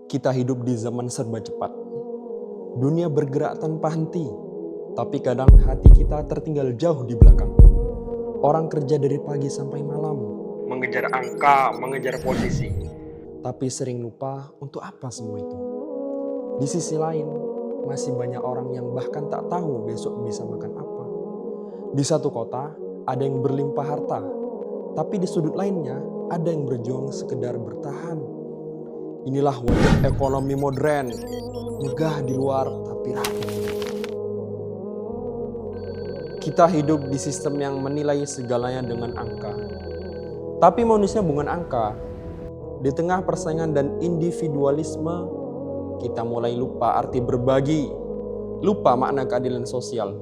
Kita hidup di zaman serba cepat. Dunia bergerak tanpa henti, tapi kadang hati kita tertinggal jauh di belakang. Orang kerja dari pagi sampai malam, mengejar angka, mengejar posisi. Tapi sering lupa untuk apa semua itu. Di sisi lain, masih banyak orang yang bahkan tak tahu besok bisa makan apa. Di satu kota, ada yang berlimpah harta, tapi di sudut lainnya, ada yang berjuang sekedar bertahan. Inilah wajah ekonomi modern, megah di luar tapi rapuh. Kita hidup di sistem yang menilai segalanya dengan angka. Tapi manusia bukan angka. Di tengah persaingan dan individualisme, kita mulai lupa arti berbagi, lupa makna keadilan sosial.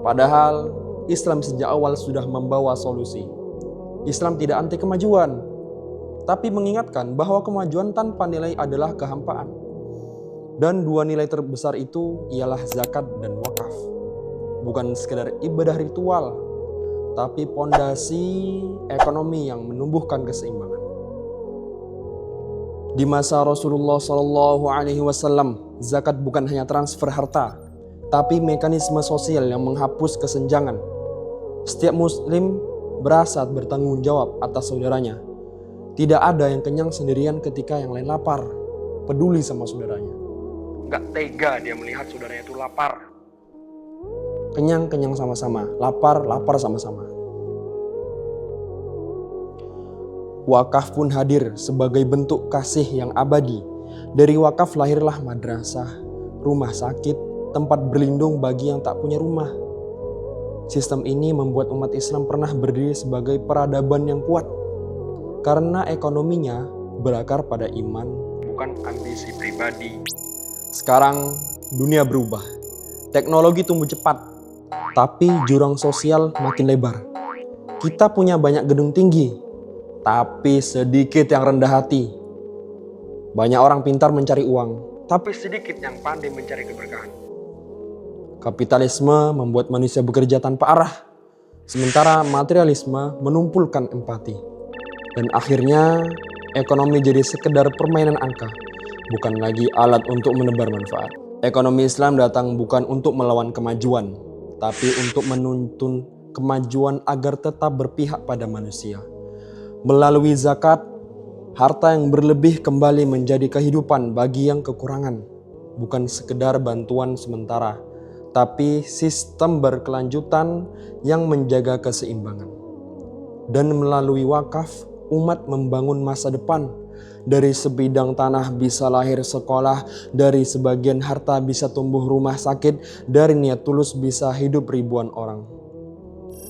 Padahal Islam sejak awal sudah membawa solusi. Islam tidak anti kemajuan, tapi mengingatkan bahwa kemajuan tanpa nilai adalah kehampaan. Dan dua nilai terbesar itu ialah zakat dan wakaf. Bukan sekedar ibadah ritual, tapi pondasi ekonomi yang menumbuhkan keseimbangan. Di masa Rasulullah SAW, zakat bukan hanya transfer harta, tapi mekanisme sosial yang menghapus kesenjangan. Setiap muslim berasa bertanggung jawab atas saudaranya. Tidak ada yang kenyang sendirian ketika yang lain lapar. Peduli sama saudaranya. Gak tega dia melihat saudaranya itu lapar. Kenyang sama-sama, lapar sama-sama. Wakaf pun hadir sebagai bentuk kasih yang abadi. Dari wakaf lahirlah madrasah, rumah sakit, tempat berlindung bagi yang tak punya rumah. Sistem ini membuat umat Islam pernah berdiri sebagai peradaban yang kuat. Karena ekonominya berakar pada iman, bukan ambisi pribadi. Sekarang dunia berubah. Teknologi tumbuh cepat, tapi jurang sosial makin lebar. Kita punya banyak gedung tinggi, tapi sedikit yang rendah hati. Banyak orang pintar mencari uang, tapi sedikit yang pandai mencari keberkahan. Kapitalisme membuat manusia bekerja tanpa arah, sementara materialisme menumpulkan empati. Dan akhirnya ekonomi jadi sekedar permainan angka, bukan lagi alat untuk menebar manfaat. Ekonomi Islam datang bukan untuk melawan kemajuan, tapi untuk menuntun kemajuan agar tetap berpihak pada manusia. Melalui zakat, harta yang berlebih kembali menjadi kehidupan bagi yang kekurangan. Bukan sekedar bantuan sementara, tapi sistem berkelanjutan yang menjaga keseimbangan. Dan melalui wakaf, umat membangun masa depan. Dari sebidang tanah bisa lahir sekolah, dari sebagian harta bisa tumbuh rumah sakit, dari niat tulus bisa hidup ribuan orang.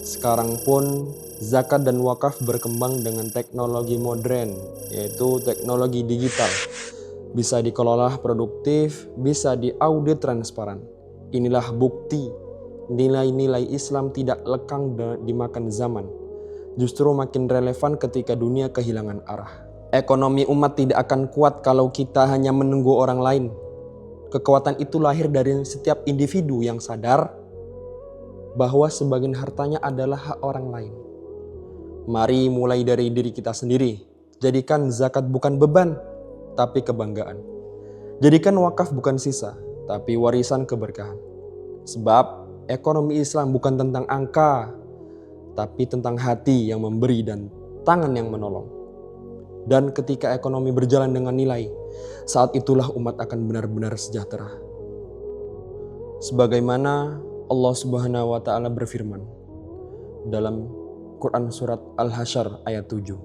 Sekarang pun zakat dan wakaf berkembang dengan teknologi modern, yaitu teknologi digital. Bisa dikelola produktif, bisa diaudit transparan. Inilah bukti nilai-nilai Islam tidak lekang dimakan zaman. Justru makin relevan ketika dunia kehilangan arah. Ekonomi umat tidak akan kuat kalau kita hanya menunggu orang lain. Kekuatan itu lahir dari setiap individu yang sadar bahwa sebagian hartanya adalah hak orang lain. Mari mulai dari diri kita sendiri. Jadikan zakat bukan beban, tapi kebanggaan. Jadikan wakaf bukan sisa, tapi warisan keberkahan. Sebab ekonomi Islam bukan tentang angka, tapi tentang hati yang memberi dan tangan yang menolong. Dan ketika ekonomi berjalan dengan nilai, saat itulah umat akan benar-benar sejahtera. Sebagaimana Allah Subhanahu wa Ta'ala berfirman dalam Quran surat Al-Hasyr ayat 7.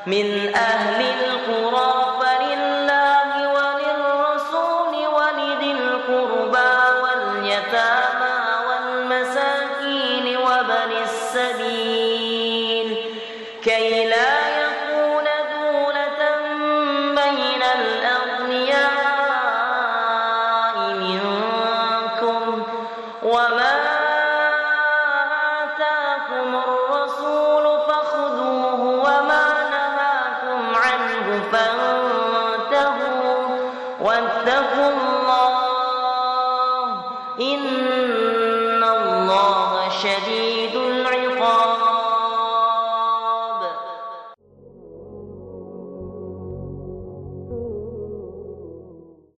من أهل القرى فلله وللرسول ولذي القربى واليتامى والمساكين وابن السبيل كي لا يكون دولة بين الأغنياء منكم وما آتاكم الرسول فخذوه وما فانتهوا واتقوا الله إن الله شديد